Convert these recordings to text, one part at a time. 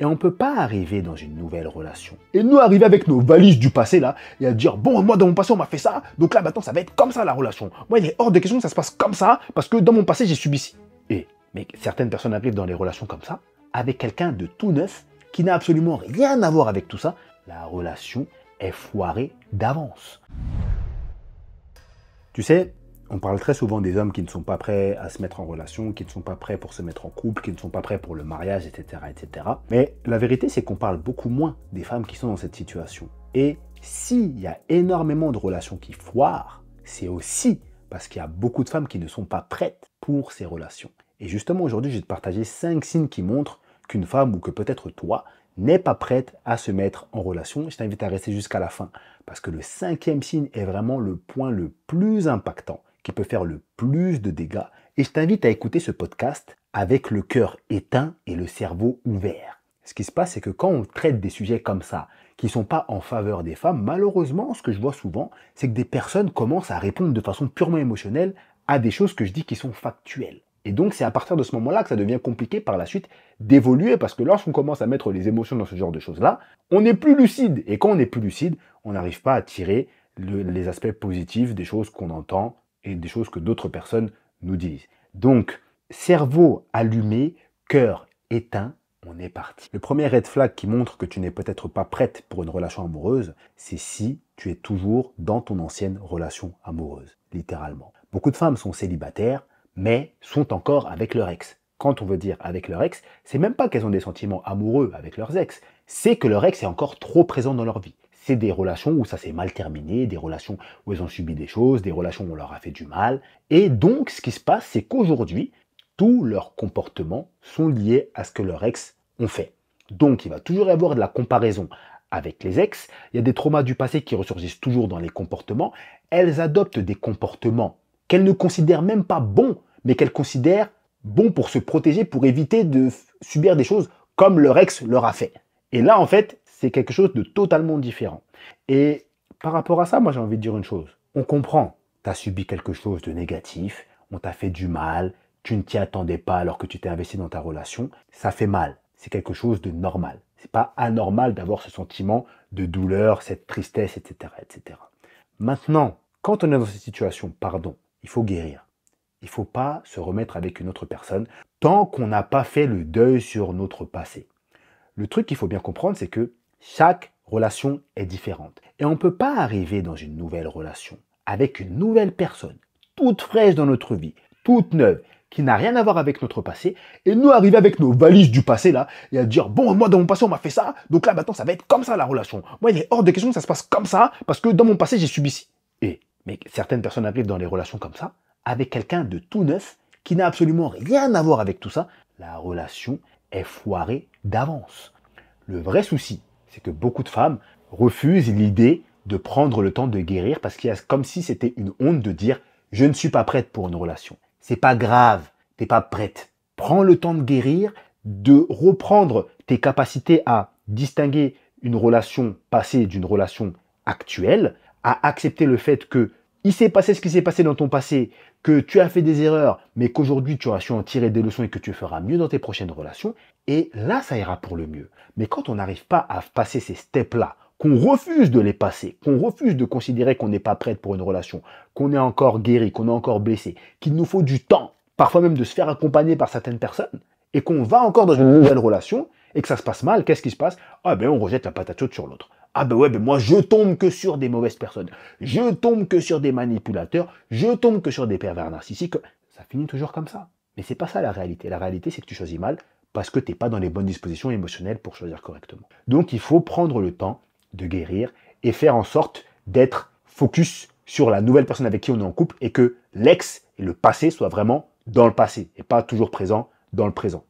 Et on ne peut pas arriver dans une nouvelle relation. Et nous arriver avec nos valises du passé là, et à dire, bon, moi dans mon passé on m'a fait ça, donc là maintenant ça va être comme ça la relation. Moi il est hors de question que ça se passe comme ça, parce que dans mon passé j'ai subi ci. Mais certaines personnes arrivent dans les relations comme ça, avec quelqu'un de tout neuf, qui n'a absolument rien à voir avec tout ça. La relation est foirée d'avance. Tu sais, on parle très souvent des hommes qui ne sont pas prêts à se mettre en relation, qui ne sont pas prêts pour se mettre en couple, qui ne sont pas prêts pour le mariage, etc. etc. Mais la vérité, c'est qu'on parle beaucoup moins des femmes qui sont dans cette situation. Et s'il y a énormément de relations qui foirent, c'est aussi parce qu'il y a beaucoup de femmes qui ne sont pas prêtes pour ces relations. Et justement, aujourd'hui, je vais te partager 5 signes qui montrent qu'une femme, ou que peut-être toi, n'est pas prête à se mettre en relation. Je t'invite à rester jusqu'à la fin, parce que le 5e signe est vraiment le point le plus impactant, qui peut faire le plus de dégâts. Et je t'invite à écouter ce podcast avec le cœur éteint et le cerveau ouvert. Ce qui se passe, c'est que quand on traite des sujets comme ça, qui ne sont pas en faveur des femmes, malheureusement, ce que je vois souvent, c'est que des personnes commencent à répondre de façon purement émotionnelle à des choses que je dis qui sont factuelles. Et donc, c'est à partir de ce moment-là que ça devient compliqué par la suite d'évoluer, parce que lorsqu'on commence à mettre les émotions dans ce genre de choses-là, on n'est plus lucide. Et quand on n'est plus lucide, on n'arrive pas à tirer les aspects positifs des choses qu'on entend et des choses que d'autres personnes nous disent. Donc, cerveau allumé, cœur éteint, on est parti. Le premier red flag qui montre que tu n'es peut-être pas prête pour une relation amoureuse, c'est si tu es toujours dans ton ancienne relation amoureuse, littéralement. Beaucoup de femmes sont célibataires, mais sont encore avec leur ex. Quand on veut dire avec leur ex, c'est même pas qu'elles ont des sentiments amoureux avec leurs ex, c'est que leur ex est encore trop présent dans leur vie. C'est des relations où ça s'est mal terminé, des relations où elles ont subi des choses, des relations où on leur a fait du mal. Et donc, ce qui se passe, c'est qu'aujourd'hui, tous leurs comportements sont liés à ce que leurs ex ont fait. Donc, il va toujours y avoir de la comparaison avec les ex. Il y a des traumas du passé qui ressurgissent toujours dans les comportements. Elles adoptent des comportements qu'elles ne considèrent même pas bons, mais qu'elles considèrent bons pour se protéger, pour éviter de subir des choses comme leur ex leur a fait. Et là, en fait, c'est quelque chose de totalement différent. Et par rapport à ça, moi, j'ai envie de dire une chose. On comprend, tu as subi quelque chose de négatif, on t'a fait du mal, tu ne t'y attendais pas alors que tu t'es investi dans ta relation, ça fait mal. C'est quelque chose de normal. C'est pas anormal d'avoir ce sentiment de douleur, cette tristesse, etc., etc. Maintenant, quand on est dans cette situation, il faut guérir. Il ne faut pas se remettre avec une autre personne tant qu'on n'a pas fait le deuil sur notre passé. Le truc qu'il faut bien comprendre, c'est que chaque relation est différente. Et on ne peut pas arriver dans une nouvelle relation avec une nouvelle personne, toute fraîche dans notre vie, toute neuve, qui n'a rien à voir avec notre passé, et nous arriver avec nos valises du passé là, et à dire, bon, moi dans mon passé on m'a fait ça, donc là maintenant ça va être comme ça la relation. Moi il est hors de question que ça se passe comme ça, parce que dans mon passé j'ai subi ci. Mais certaines personnes arrivent dans les relations comme ça, avec quelqu'un de tout neuf, qui n'a absolument rien à voir avec tout ça. La relation est foirée d'avance. Le vrai souci, c'est que beaucoup de femmes refusent l'idée de prendre le temps de guérir parce qu'il y a comme si c'était une honte de dire « je ne suis pas prête pour une relation ». C'est pas grave, t'es pas prête. Prends le temps de guérir, de reprendre tes capacités à distinguer une relation passée d'une relation actuelle, à accepter le fait que il s'est passé ce qui s'est passé dans ton passé, que tu as fait des erreurs, mais qu'aujourd'hui tu auras su en tirer des leçons et que tu feras mieux dans tes prochaines relations, et là ça ira pour le mieux. Mais quand on n'arrive pas à passer ces steps-là, qu'on refuse de les passer, qu'on refuse de considérer qu'on n'est pas prête pour une relation, qu'on est encore guéri, qu'on est encore blessé, qu'il nous faut du temps, parfois même de se faire accompagner par certaines personnes, et qu'on va encore dans une nouvelle relation, et que ça se passe mal, qu'est-ce qui se passe? Ah ben on rejette la patate chaude sur l'autre. Ah ben ouais, ben moi je tombe que sur des mauvaises personnes, je tombe que sur des manipulateurs, je tombe que sur des pervers narcissiques. Ça finit toujours comme ça. Mais c'est pas ça la réalité. La réalité c'est que tu choisis mal parce que tu n'es pas dans les bonnes dispositions émotionnelles pour choisir correctement. Donc il faut prendre le temps de guérir et faire en sorte d'être focus sur la nouvelle personne avec qui on est en couple et que l'ex et le passé soient vraiment dans le passé et pas toujours présent dans le présent.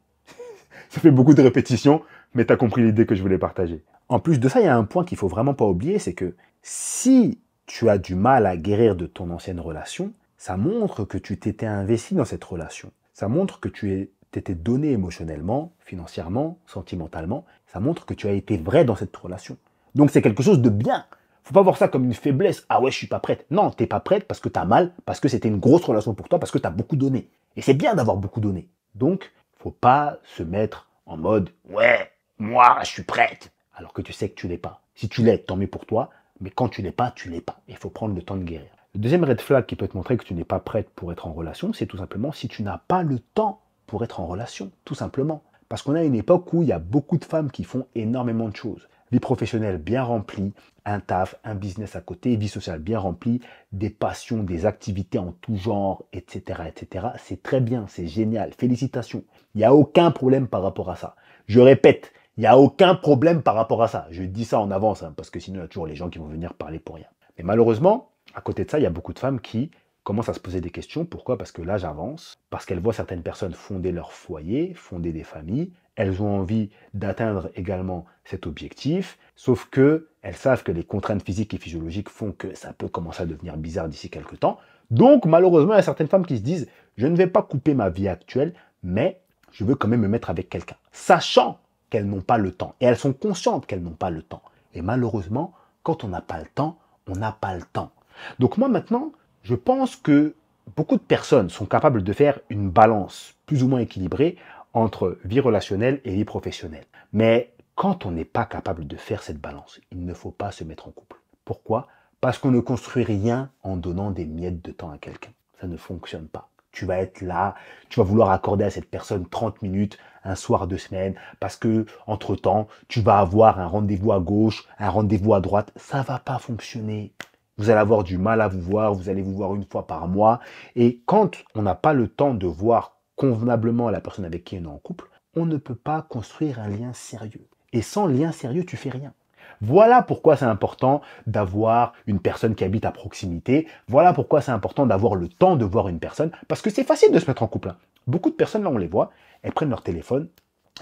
Ça fait beaucoup de répétitions, mais tu as compris l'idée que je voulais partager. En plus de ça, il y a un point qu'il ne faut vraiment pas oublier, c'est que si tu as du mal à guérir de ton ancienne relation, ça montre que tu t'étais investi dans cette relation. Ça montre que tu t'étais donné émotionnellement, financièrement, sentimentalement. Ça montre que tu as été vrai dans cette relation. Donc c'est quelque chose de bien. Faut pas voir ça comme une faiblesse. Ah ouais, je suis pas prête. Non, t'es pas prête parce que tu as mal, parce que c'était une grosse relation pour toi, parce que tu as beaucoup donné. Et c'est bien d'avoir beaucoup donné. Donc, faut pas se mettre en mode « ouais, moi, je suis prête. Alors que tu sais que tu l'es pas. Si tu l'es, tant mieux pour toi. Mais quand tu l'es pas, tu l'es pas. Il faut prendre le temps de guérir. Le deuxième red flag qui peut te montrer que tu n'es pas prête pour être en relation, c'est tout simplement si tu n'as pas le temps pour être en relation. Tout simplement. Parce qu'on a une époque où il y a beaucoup de femmes qui font énormément de choses. Vie professionnelle bien remplie, un taf, un business à côté, vie sociale bien remplie, des passions, des activités en tout genre, etc., etc. C'est très bien, c'est génial, félicitations. Il n'y a aucun problème par rapport à ça. Je répète, il n'y a aucun problème par rapport à ça. Je dis ça en avance, hein, parce que sinon il y a toujours les gens qui vont venir parler pour rien. Mais malheureusement, à côté de ça, il y a beaucoup de femmes qui commencent à se poser des questions. Pourquoi? Parce que l'âge avance, parce qu'elles voient certaines personnes fonder leur foyer, fonder des familles. Elles ont envie d'atteindre également cet objectif, sauf que elles savent que les contraintes physiques et physiologiques font que ça peut commencer à devenir bizarre d'ici quelques temps. Donc, malheureusement, il y a certaines femmes qui se disent « Je ne vais pas couper ma vie actuelle, mais je veux quand même me mettre avec quelqu'un. » Sachant qu'elles n'ont pas le temps. Et elles sont conscientes qu'elles n'ont pas le temps. Et malheureusement, quand on n'a pas le temps, on n'a pas le temps. Donc moi maintenant, je pense que beaucoup de personnes sont capables de faire une balance plus ou moins équilibrée entre vie relationnelle et vie professionnelle. Mais quand on n'est pas capable de faire cette balance, il ne faut pas se mettre en couple. Pourquoi? Parce qu'on ne construit rien en donnant des miettes de temps à quelqu'un. Ça ne fonctionne pas. Tu vas être là, tu vas vouloir accorder à cette personne 30 minutes un soir de semaine parce que entre-temps, tu vas avoir un rendez-vous à gauche, un rendez-vous à droite. Ça ne va pas fonctionner. Vous allez avoir du mal à vous voir, vous allez vous voir une fois par mois. Et quand on n'a pas le temps de voir convenablement la personne avec qui on est en couple, on ne peut pas construire un lien sérieux. Et sans lien sérieux, tu fais rien. Voilà pourquoi c'est important d'avoir une personne qui habite à proximité. Voilà pourquoi c'est important d'avoir le temps de voir une personne. Parce que c'est facile de se mettre en couple. Beaucoup de personnes, là, on les voit, elles prennent leur téléphone,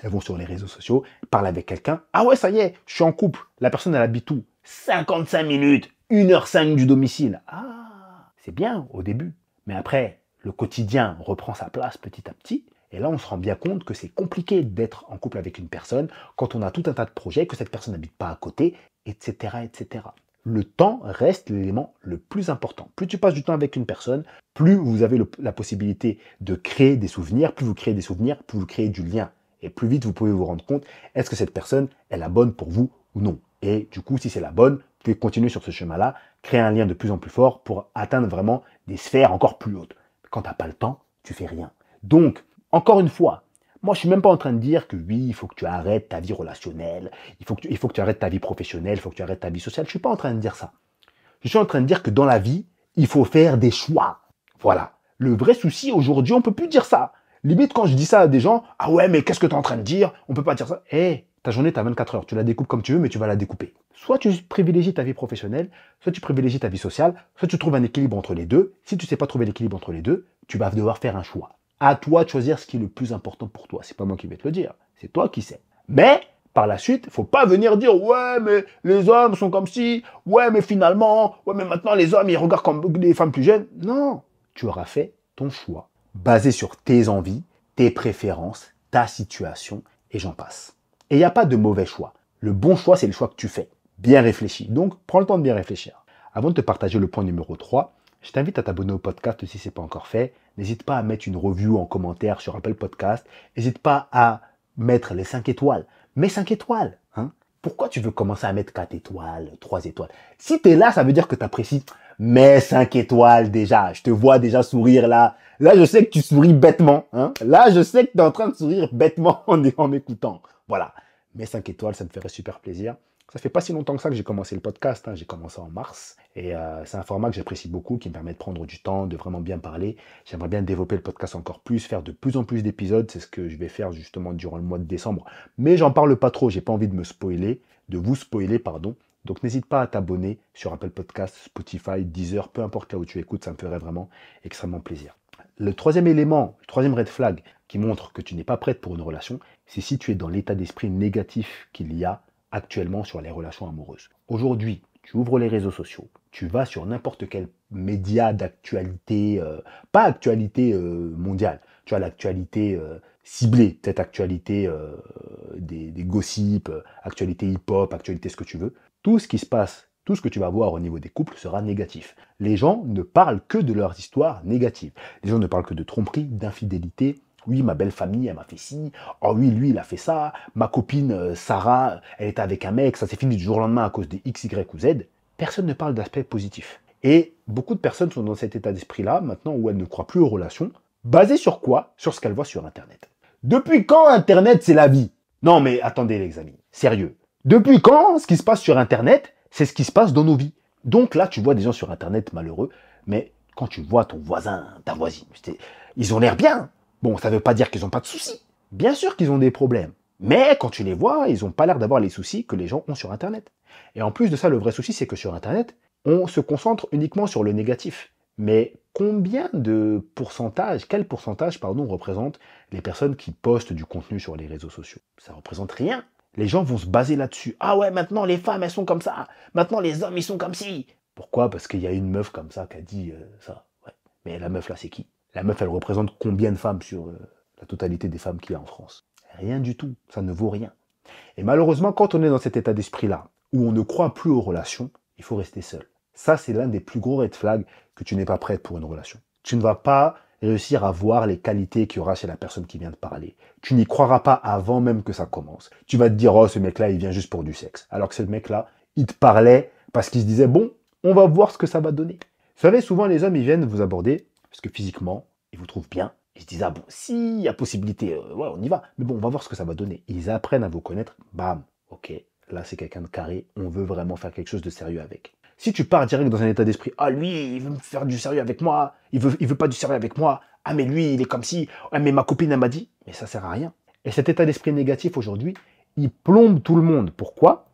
elles vont sur les réseaux sociaux, parlent avec quelqu'un. Ah ouais, ça y est, je suis en couple. La personne, elle habite où? 55 minutes, 1h05 du domicile. Ah, c'est bien au début. Mais après, le quotidien reprend sa place petit à petit. Et là, on se rend bien compte que c'est compliqué d'être en couple avec une personne quand on a tout un tas de projets, que cette personne n'habite pas à côté, etc., etc. Le temps reste l'élément le plus important. Plus tu passes du temps avec une personne, plus vous avez la possibilité de créer des souvenirs. Plus vous créez des souvenirs, plus vous créez du lien. Et plus vite vous pouvez vous rendre compte, est-ce que cette personne est la bonne pour vous ou non. Et du coup, si c'est la bonne, vous pouvez continuer sur ce chemin-là, créer un lien de plus en plus fort pour atteindre vraiment des sphères encore plus hautes. Quand tu n'as pas le temps, tu fais rien. Donc, encore une fois, moi, je suis même pas en train de dire que oui, il faut que tu arrêtes ta vie relationnelle, il faut que tu arrêtes ta vie professionnelle, il faut que tu arrêtes ta vie sociale. Je suis pas en train de dire ça. Je suis en train de dire que dans la vie, il faut faire des choix. Voilà. Le vrai souci, aujourd'hui, on peut plus dire ça. Limite, quand je dis ça à des gens, ah ouais, mais qu'est-ce que tu es en train de dire? On peut pas dire ça. Eh, ta journée, tu as 24 heures. Tu la découpes comme tu veux, mais tu vas la découper. Soit tu privilégies ta vie professionnelle, soit tu privilégies ta vie sociale, soit tu trouves un équilibre entre les deux. Si tu ne sais pas trouver l'équilibre entre les deux, tu vas devoir faire un choix. À toi de choisir ce qui est le plus important pour toi. C'est pas moi qui vais te le dire. C'est toi qui sais. Mais, par la suite, il faut pas venir dire « Ouais, mais les hommes sont comme ci. Ouais, mais finalement. Ouais, mais maintenant, les hommes, ils regardent comme les femmes plus jeunes. » Non. Tu auras fait ton choix basé sur tes envies, tes préférences, ta situation, et j'en passe. Et il n'y a pas de mauvais choix. Le bon choix, c'est le choix que tu fais. Bien réfléchi. Donc, prends le temps de bien réfléchir. Avant de te partager le point numéro 3, je t'invite à t'abonner au podcast si ce n'est pas encore fait. N'hésite pas à mettre une review en commentaire sur Apple Podcast. N'hésite pas à mettre les 5 étoiles. Mets 5 étoiles. Hein. Pourquoi tu veux commencer à mettre 4 étoiles, 3 étoiles? Si tu es là, ça veut dire que tu apprécies. Mets 5 étoiles déjà. Je te vois déjà sourire là. Là, je sais que tu souris bêtement. Hein. Là, je sais que tu es en train de sourire bêtement en m'écoutant. Voilà. Mets 5 étoiles, ça me ferait super plaisir. Ça fait pas si longtemps que ça que j'ai commencé le podcast, hein. J'ai commencé en mars et c'est un format que j'apprécie beaucoup, qui me permet de prendre du temps, de vraiment bien parler. J'aimerais bien développer le podcast encore plus, faire de plus en plus d'épisodes, c'est ce que je vais faire justement durant le mois de décembre. Mais j'en parle pas trop, j'ai pas envie de me spoiler, de vous spoiler, pardon. Donc n'hésite pas à t'abonner sur Apple Podcast, Spotify, Deezer, peu importe là où tu écoutes, ça me ferait vraiment extrêmement plaisir. Le troisième élément, le troisième red flag qui montre que tu n'es pas prête pour une relation, c'est si tu es dans l'état d'esprit négatif qu'il y a actuellement sur les relations amoureuses. Aujourd'hui, tu ouvres les réseaux sociaux, tu vas sur n'importe quel média d'actualité, pas actualité mondiale, tu as l'actualité ciblée, peut-être actualité des gossips, actualité hip-hop, actualité ce que tu veux. Tout ce qui se passe, tout ce que tu vas voir au niveau des couples sera négatif. Les gens ne parlent que de leurs histoires négatives. Les gens ne parlent que de tromperie, d'infidélité, Oui, ma belle famille, elle m'a fait ci. Oh oui, lui, il a fait ça. Ma copine Sarah, elle était avec un mec, ça s'est fini du jour au lendemain à cause des X, Y ou Z. Personne ne parle d'aspect positif. Et beaucoup de personnes sont dans cet état d'esprit-là, maintenant, où elles ne croient plus aux relations. Basé sur quoi? Sur ce qu'elles voient sur Internet. Depuis quand Internet, c'est la vie? Non, mais attendez, les amis, sérieux. Depuis quand ce qui se passe sur Internet, c'est ce qui se passe dans nos vies? Donc là, tu vois des gens sur Internet malheureux, mais quand tu vois ton voisin, ta voisine, ils ont l'air bien. Bon, ça ne veut pas dire qu'ils n'ont pas de soucis. Bien sûr qu'ils ont des problèmes. Mais quand tu les vois, ils n'ont pas l'air d'avoir les soucis que les gens ont sur Internet. Et en plus de ça, le vrai souci, c'est que sur Internet, on se concentre uniquement sur le négatif. Mais combien de pourcentage, quel pourcentage, pardon, représente les personnes qui postent du contenu sur les réseaux sociaux? Ça représente rien. Les gens vont se baser là-dessus. Ah ouais, maintenant les femmes, elles sont comme ça. Maintenant les hommes, ils sont comme ci. Pourquoi? Parce qu'il y a une meuf comme ça qui a dit ça. Ouais. Mais la meuf là, c'est qui? La meuf, elle représente combien de femmes sur la totalité des femmes qu'il y a en France? Rien du tout. Ça ne vaut rien. Et malheureusement, quand on est dans cet état d'esprit-là, où on ne croit plus aux relations, il faut rester seul. Ça, c'est l'un des plus gros red flags que tu n'es pas prête pour une relation. Tu ne vas pas réussir à voir les qualités qu'il y aura chez la personne qui vient de parler. Tu n'y croiras pas avant même que ça commence. Tu vas te dire, oh, ce mec-là, il vient juste pour du sexe. Alors que ce mec-là, il te parlait parce qu'il se disait, bon, on va voir ce que ça va donner. Vous savez, souvent, les hommes, ils viennent vous aborder parce que physiquement, ils vous trouvent bien. Ils se disent, ah bon, s'il y a possibilité, ouais, on y va. Mais bon, on va voir ce que ça va donner. Ils apprennent à vous connaître, bam, ok, là, c'est quelqu'un de carré, on veut vraiment faire quelque chose de sérieux avec. Si tu pars direct dans un état d'esprit, ah lui, il veut me faire du sérieux avec moi, il veut pas du sérieux avec moi, ah mais lui, il est comme si, ah mais ma copine, elle m'a dit, mais ça sert à rien. Et cet état d'esprit négatif aujourd'hui, il plombe tout le monde. Pourquoi?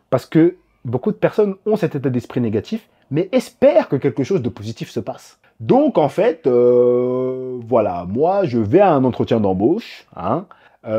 Parce que beaucoup de personnes ont cet état d'esprit négatif, mais espèrent que quelque chose de positif se passe. Donc en fait, voilà, moi je vais à un entretien d'embauche, hein,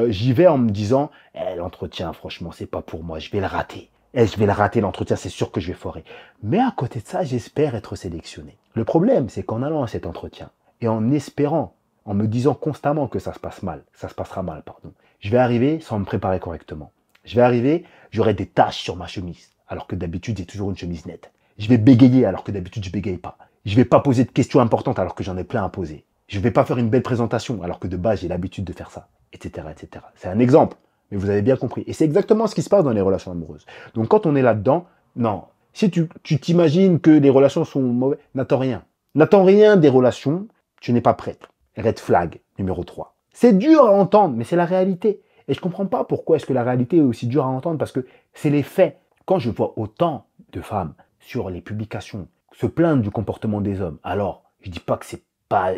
j'y vais en me disant, l'entretien, franchement, c'est pas pour moi, je vais le rater. Je vais le rater, l'entretien, c'est sûr que je vais foirer. Mais à côté de ça, j'espère être sélectionné. Le problème, c'est qu'en allant à cet entretien, et en espérant, en me disant constamment que ça se passe mal, ça se passera mal, pardon, je vais arriver sans me préparer correctement. Je vais arriver, j'aurai des taches sur ma chemise, alors que d'habitude, j'ai toujours une chemise nette. Je vais bégayer, alors que d'habitude, je bégaye pas. Je vais pas poser de questions importantes, alors que j'en ai plein à poser. Je vais pas faire une belle présentation, alors que de base, j'ai l'habitude de faire ça, etc., etc. C'est un exemple. Mais vous avez bien compris. Et c'est exactement ce qui se passe dans les relations amoureuses. Donc quand on est là-dedans, non. Si tu t'imagines que les relations sont mauvaises, n'attends rien. N'attends rien des relations, tu n'es pas prête. Red flag numéro 3. C'est dur à entendre, mais c'est la réalité. Et je ne comprends pas pourquoi est-ce que la réalité est aussi dure à entendre, parce que c'est les faits. Quand je vois autant de femmes sur les publications se plaindre du comportement des hommes, alors je dis pas que c'est pas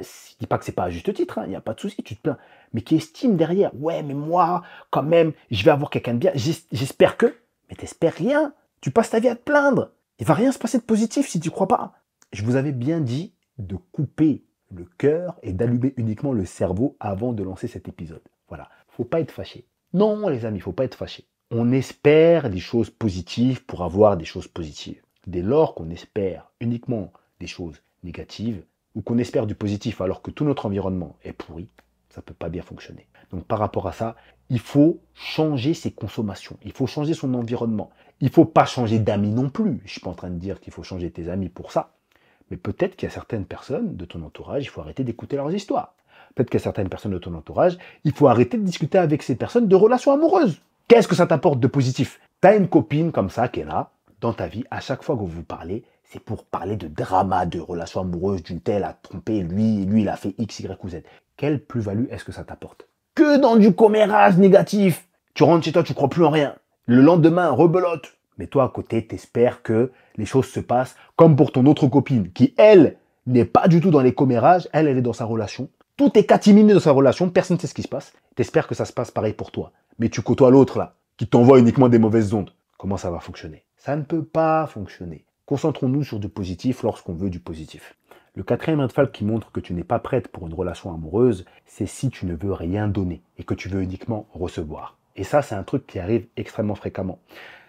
à juste titre, il n'y a pas de souci, tu te plains, mais qui estime derrière, ouais, mais moi, quand même, je vais avoir quelqu'un de bien, j'espère que, mais t'espères rien, tu passes ta vie à te plaindre, il va rien se passer de positif si tu crois pas. Je vous avais bien dit de couper le cœur et d'allumer uniquement le cerveau avant de lancer cet épisode. Voilà, faut pas être fâché. Non, les amis, faut pas être fâché. On espère des choses positives pour avoir des choses positives. Dès lors qu'on espère uniquement des choses négatives, ou qu'on espère du positif alors que tout notre environnement est pourri, ça ne peut pas bien fonctionner. Donc par rapport à ça, il faut changer ses consommations, il faut changer son environnement. Il ne faut pas changer d'amis non plus. Je ne suis pas en train de dire qu'il faut changer tes amis pour ça. Mais peut-être qu'il y a certaines personnes de ton entourage, il faut arrêter d'écouter leurs histoires. Peut-être qu'il y a certaines personnes de ton entourage, il faut arrêter de discuter avec ces personnes de relations amoureuses. Qu'est-ce que ça t'apporte de positif? Tu as une copine comme ça qui est là, dans ta vie, à chaque fois que vous parlez, c'est pour parler de drama, de relations amoureuses, d'une telle a trompé, lui il a fait X, Y ou Z. Quelle plus-value est-ce que ça t'apporte? Que dans du commérage négatif. Tu rentres chez toi, tu crois plus en rien. Le lendemain, rebelote. Mais toi, à côté, t'espères que les choses se passent comme pour ton autre copine, qui, elle, n'est pas du tout dans les commérages, elle est dans sa relation. Tout est catiminé dans sa relation, personne ne sait ce qui se passe. T'espères que ça se passe pareil pour toi. Mais tu côtoies l'autre, là, qui t'envoie uniquement des mauvaises ondes. Comment ça va fonctionner? Ça ne peut pas fonctionner. Concentrons-nous sur du positif lorsqu'on veut du positif. Le quatrième red flag qui montre que tu n'es pas prête pour une relation amoureuse, c'est si tu ne veux rien donner et que tu veux uniquement recevoir. Et ça, c'est un truc qui arrive extrêmement fréquemment.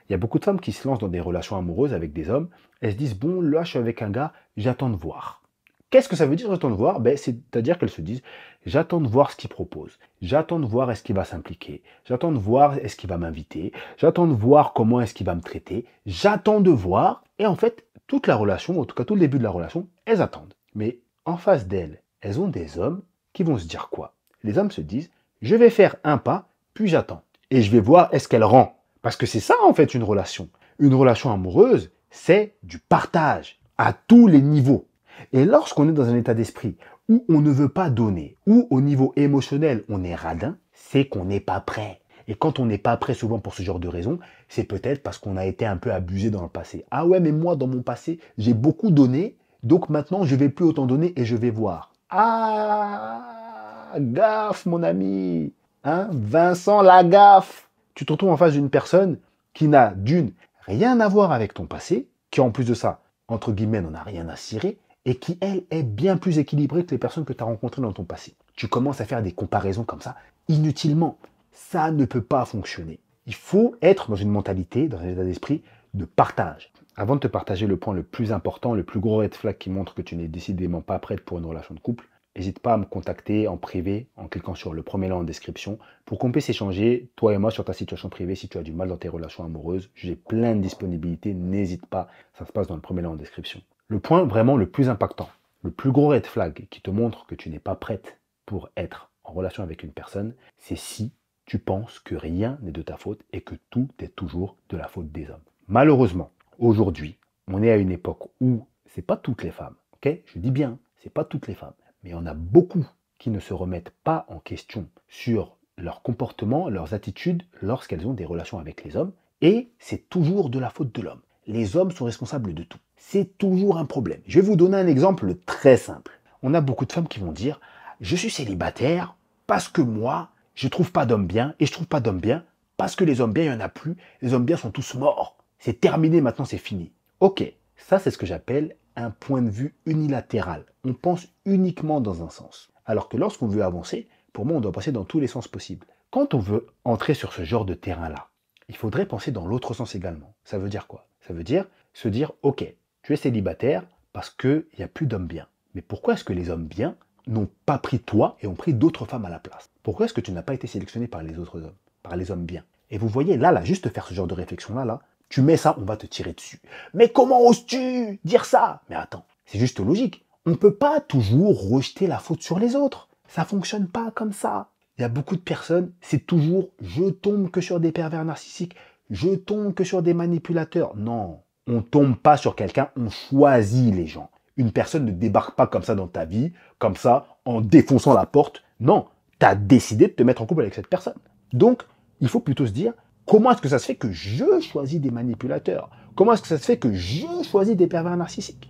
Il y a beaucoup de femmes qui se lancent dans des relations amoureuses avec des hommes. Elles se disent, bon, là, je suis avec un gars, j'attends de voir. Qu'est-ce que ça veut dire, j'attends de voir? C'est-à-dire qu'elles se disent, j'attends de voir ce qu'il propose. J'attends de voir est-ce qu'il va s'impliquer. J'attends de voir est-ce qu'il va m'inviter. J'attends de voir comment est-ce qu'il va me traiter. J'attends de voir. Et en fait, toute la relation, en tout cas tout le début de la relation, elles attendent. Mais en face d'elles, elles ont des hommes qui vont se dire quoi? Les hommes se disent, je vais faire un pas, puis j'attends. Et je vais voir est-ce qu'elle rend. Parce que c'est ça en fait une relation. Une relation amoureuse, c'est du partage à tous les niveaux. Et lorsqu'on est dans un état d'esprit où on ne veut pas donner, où au niveau émotionnel on est radin, c'est qu'on n'est pas prêt. Et quand on n'est pas prêt souvent pour ce genre de raisons, c'est peut-être parce qu'on a été un peu abusé dans le passé. Ah ouais, mais moi dans mon passé, j'ai beaucoup donné, donc maintenant je vais plus autant donner et je vais voir. Ah, gaffe mon ami, hein, Vincent la gaffe. Tu te retrouves en face d'une personne qui n'a d'une rien à voir avec ton passé, qui en plus de ça, entre guillemets, n'en a rien à cirer, et qui, elle, est bien plus équilibrée que les personnes que tu as rencontrées dans ton passé. Tu commences à faire des comparaisons comme ça, inutilement. Ça ne peut pas fonctionner. Il faut être dans une mentalité, dans un état d'esprit de partage. Avant de te partager le point le plus important, le plus gros red flag qui montre que tu n'es décidément pas prête pour une relation de couple, n'hésite pas à me contacter en privé en cliquant sur le premier lien en description pour qu'on puisse échanger, toi et moi, sur ta situation privée si tu as du mal dans tes relations amoureuses. J'ai plein de disponibilités, n'hésite pas, ça se passe dans le premier lien en description. Le point vraiment le plus impactant, le plus gros red flag qui te montre que tu n'es pas prête pour être en relation avec une personne, c'est si tu penses que rien n'est de ta faute et que tout est toujours de la faute des hommes. Malheureusement, aujourd'hui, on est à une époque où c'est pas toutes les femmes, ok? Je dis bien, c'est pas toutes les femmes, mais il y en a beaucoup qui ne se remettent pas en question sur leur comportement, leurs attitudes lorsqu'elles ont des relations avec les hommes, et c'est toujours de la faute de l'homme. Les hommes sont responsables de tout. C'est toujours un problème. Je vais vous donner un exemple très simple. On a beaucoup de femmes qui vont dire « Je suis célibataire parce que moi, je trouve pas d'hommes bien, et je trouve pas d'hommes bien parce que les hommes bien, il n'y en a plus. Les hommes bien sont tous morts. C'est terminé, maintenant c'est fini. » Ok, ça c'est ce que j'appelle un point de vue unilatéral. On pense uniquement dans un sens. Alors que lorsqu'on veut avancer, pour moi, on doit passer dans tous les sens possibles. Quand on veut entrer sur ce genre de terrain-là, il faudrait penser dans l'autre sens également. Ça veut dire quoi? Ça veut dire se dire, ok, tu es célibataire parce qu'il n'y a plus d'hommes bien. Mais pourquoi est-ce que les hommes bien n'ont pas pris toi et ont pris d'autres femmes à la place? Pourquoi est-ce que tu n'as pas été sélectionné par les autres hommes, par les hommes bien? Et vous voyez, là, juste faire ce genre de réflexion-là, tu mets ça, on va te tirer dessus. Mais comment oses-tu dire ça? Mais attends, c'est juste logique. On ne peut pas toujours rejeter la faute sur les autres. Ça ne fonctionne pas comme ça. Il y a beaucoup de personnes, c'est toujours « je tombe que sur des pervers narcissiques, je tombe que sur des manipulateurs ». Non, on ne tombe pas sur quelqu'un, on choisit les gens. Une personne ne débarque pas comme ça dans ta vie, comme ça, en défonçant la porte. Non, tu as décidé de te mettre en couple avec cette personne. Donc, il faut plutôt se dire, comment est-ce que ça se fait que je choisis des manipulateurs? Comment est-ce que ça se fait que je choisis des pervers narcissiques?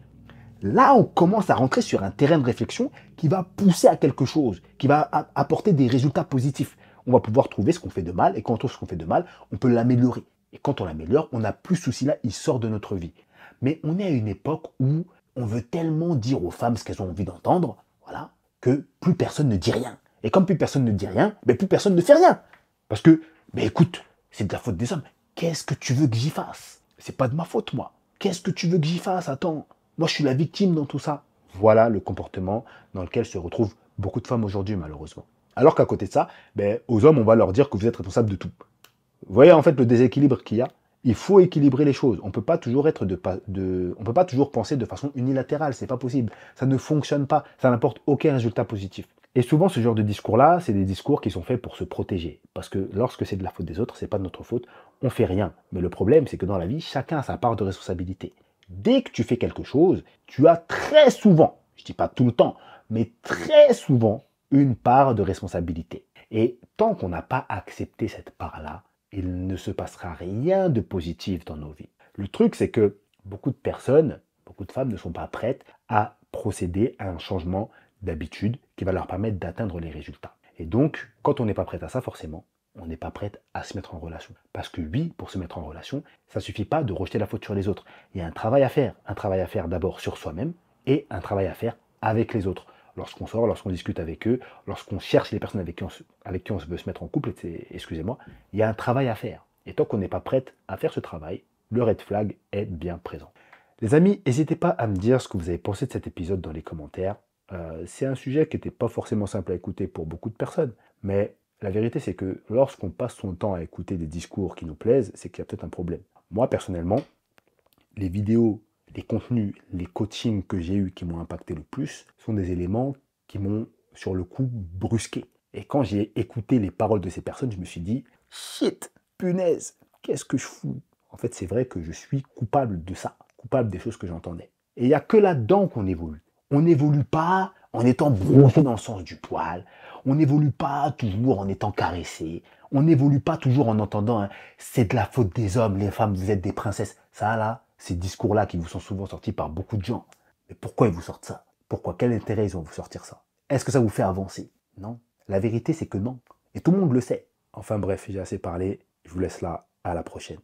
Là, on commence à rentrer sur un terrain de réflexion qui va pousser à quelque chose, qui va apporter des résultats positifs. On va pouvoir trouver ce qu'on fait de mal, et quand on trouve ce qu'on fait de mal, on peut l'améliorer. Et quand on l'améliore, on n'a plus ce souci-là, il sort de notre vie. Mais on est à une époque où on veut tellement dire aux femmes ce qu'elles ont envie d'entendre, voilà, que plus personne ne dit rien. Et comme plus personne ne dit rien, ben plus personne ne fait rien. Parce que, ben écoute, c'est de la faute des hommes. Qu'est-ce que tu veux que j'y fasse? C'est pas de ma faute, moi. Qu'est-ce que tu veux que j'y fasse? Attends, moi je suis la victime dans tout ça. Voilà le comportement dans lequel se retrouvent beaucoup de femmes aujourd'hui, malheureusement. Alors qu'à côté de ça, ben, aux hommes, on va leur dire que vous êtes responsables de tout. Vous voyez en fait le déséquilibre qu'il y a? Il faut équilibrer les choses. On ne peut pas toujours on peut pas toujours penser de façon unilatérale, c'est pas possible. Ça ne fonctionne pas, ça n'apporte aucun résultat positif. Et souvent, ce genre de discours-là, c'est des discours qui sont faits pour se protéger. Parce que lorsque c'est de la faute des autres, c'est pas de notre faute, on fait rien. Mais le problème, c'est que dans la vie, chacun a sa part de responsabilité. Dès que tu fais quelque chose, tu as très souvent, je dis pas tout le temps, mais très souvent, une part de responsabilité. Et tant qu'on n'a pas accepté cette part-là, il ne se passera rien de positif dans nos vies. Le truc, c'est que beaucoup de personnes, beaucoup de femmes ne sont pas prêtes à procéder à un changement d'habitude qui va leur permettre d'atteindre les résultats. Et donc, quand on n'est pas prête à ça, forcément, on n'est pas prête à se mettre en relation. Parce que oui, pour se mettre en relation, ça ne suffit pas de rejeter la faute sur les autres. Il y a un travail à faire. Un travail à faire d'abord sur soi-même et un travail à faire avec les autres. Lorsqu'on sort, lorsqu'on discute avec eux, lorsqu'on cherche les personnes avec qui on veut se mettre en couple, excusez-moi, il y a un travail à faire. Et tant qu'on n'est pas prête à faire ce travail, le red flag est bien présent. Les amis, n'hésitez pas à me dire ce que vous avez pensé de cet épisode dans les commentaires. C'est un sujet qui n'était pas forcément simple à écouter pour beaucoup de personnes, mais la vérité c'est que lorsqu'on passe son temps à écouter des discours qui nous plaisent, c'est qu'il y a peut-être un problème. Moi personnellement, les vidéos, les contenus, les coachings que j'ai eus qui m'ont impacté le plus sont des éléments qui m'ont sur le coup brusqué. Et quand j'ai écouté les paroles de ces personnes, je me suis dit, shit, punaise, qu'est-ce que je fous? En fait, c'est vrai que je suis coupable de ça, coupable des choses que j'entendais. Et il n'y a que là-dedans qu'on évolue. On n'évolue pas en étant bronzé dans le sens du poil. On n'évolue pas toujours en étant caressé. On n'évolue pas toujours en entendant hein, c'est de la faute des hommes, les femmes, vous êtes des princesses. Ça là, ces discours-là qui vous sont souvent sortis par beaucoup de gens. Mais pourquoi ils vous sortent ça? Pourquoi? Quel intérêt ils ont à vous sortir ça? Est-ce que ça vous fait avancer? Non. La vérité, c'est que non. Et tout le monde le sait. Enfin bref, j'ai assez parlé. Je vous laisse là. À la prochaine.